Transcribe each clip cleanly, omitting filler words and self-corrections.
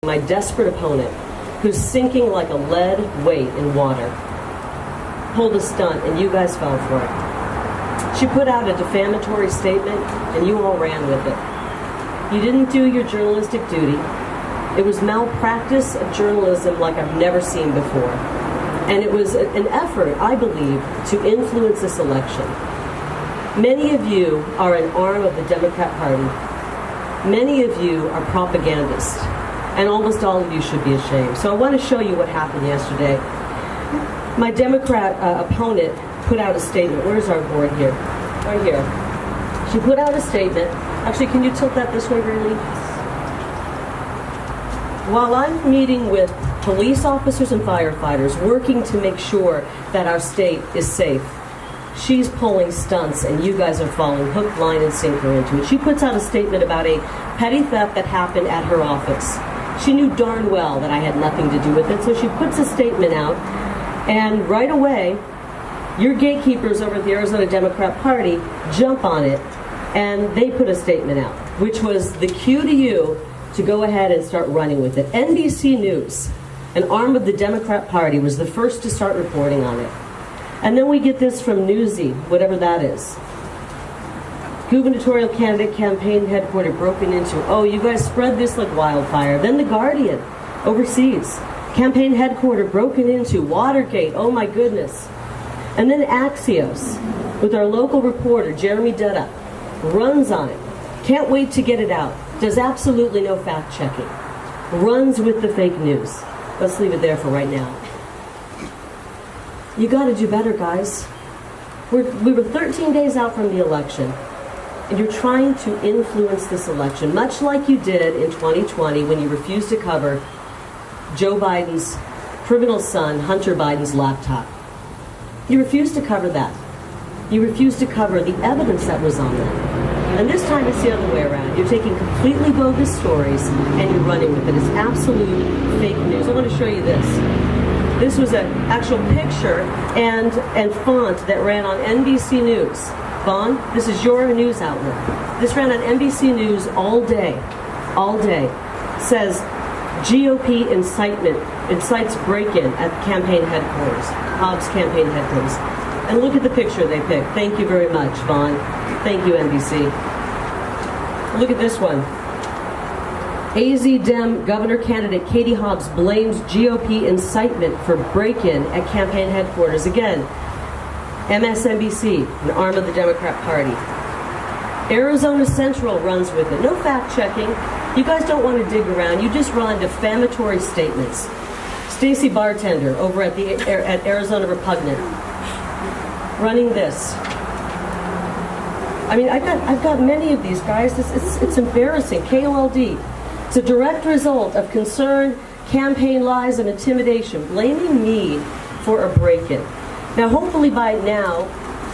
My desperate opponent, who's sinking like a lead weight in water, pulled a stunt and you guys fell for it. She put out a defamatory statement and you all ran with it. You didn't do your journalistic duty. It was malpractice of journalism like I've never seen before. And it was an effort, I believe, to influence this election. Many of you are an arm of the Democrat Party. Many of you are propagandists. And almost all of you should be ashamed. So I want to show you what happened yesterday. My Democrat opponent put out a statement. Where's our board here? Right here. She put out a statement. Actually, can you tilt that this way, really? While I'm meeting with police officers and firefighters working to make sure that our state is safe, she's pulling stunts and you guys are falling hook, line, and sinker into it. She puts out a statement about a petty theft that happened at her office. She knew darn well that I had nothing to do with it, so she puts a statement out, and right away, your gatekeepers over at the Arizona Democrat Party jump on it, and they put a statement out, which was the cue to you to go ahead and start running with it. NBC News, an arm of the Democrat Party, was the first to start reporting on it. And then we get this from Newsy, whatever that is. Gubernatorial candidate campaign headquarters broken into. Oh, you guys spread this like wildfire. Then The Guardian, overseas. Campaign headquarters broken into. Watergate, oh my goodness. And then Axios, with our local reporter, Jeremy Dutta, runs on it. Can't wait to get it out. Does absolutely no fact checking. Runs with the fake news. Let's leave it there for right now. You got to do better, guys. We were 13 days out from the election, and you're trying to influence this election, much like you did in 2020 when you refused to cover Joe Biden's criminal son, Hunter Biden's laptop. You refused to cover that. You refused to cover the evidence that was on that. And this time it's the other way around. You're taking completely bogus stories and you're running with it. It's absolute fake news. I want to show you this. This was an actual picture and font that ran on NBC News. Vaughn, this is your news outlet. This ran on NBC News all day. All day. Says GOP incites break-in at campaign headquarters, Hobbs campaign headquarters. And look at the picture they picked. Thank you very much, Vaughn. Thank you, NBC. Look at this one. AZ Dem governor candidate Katie Hobbs blames GOP incitement for break-in at campaign headquarters. Again, MSNBC, an arm of the Democrat Party. Arizona Central runs with it. No fact-checking. You guys don't want to dig around. You just run defamatory statements. Stacy Bartender over at Arizona Repugnant, running this. I mean, I've got many of these guys. It's embarrassing. KOLD. It's a direct result of concern, campaign lies, and intimidation, blaming me for a break-in. Now, hopefully by now,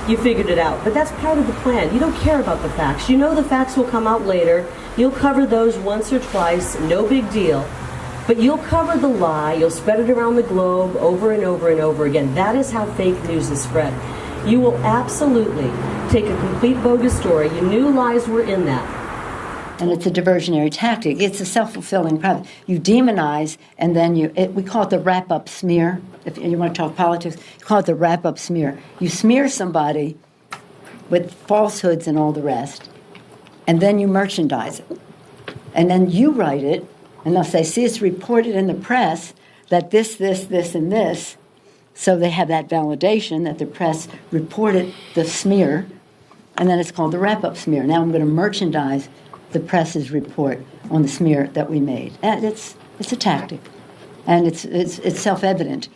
you figured it out. But that's part of the plan. You don't care about the facts. You know the facts will come out later. You'll cover those once or twice. No big deal. But you'll cover the lie. You'll spread it around the globe over and over and over again. That is how fake news is spread. You will absolutely take a complete bogus story. You knew lies were in that. And it's a diversionary tactic. It's a self-fulfilling prophecy. You demonize, and then we call it the wrap-up smear. If you want to talk politics, you call it the wrap-up smear. You smear somebody with falsehoods and all the rest, and then you merchandise it. And then you write it, and they'll say, see, it's reported in the press that this, and this. So they have that validation that the press reported the smear, and then it's called the wrap-up smear. Now I'm going to merchandise the press's report on the smear that we made. And it's a tactic, and it's self-evident.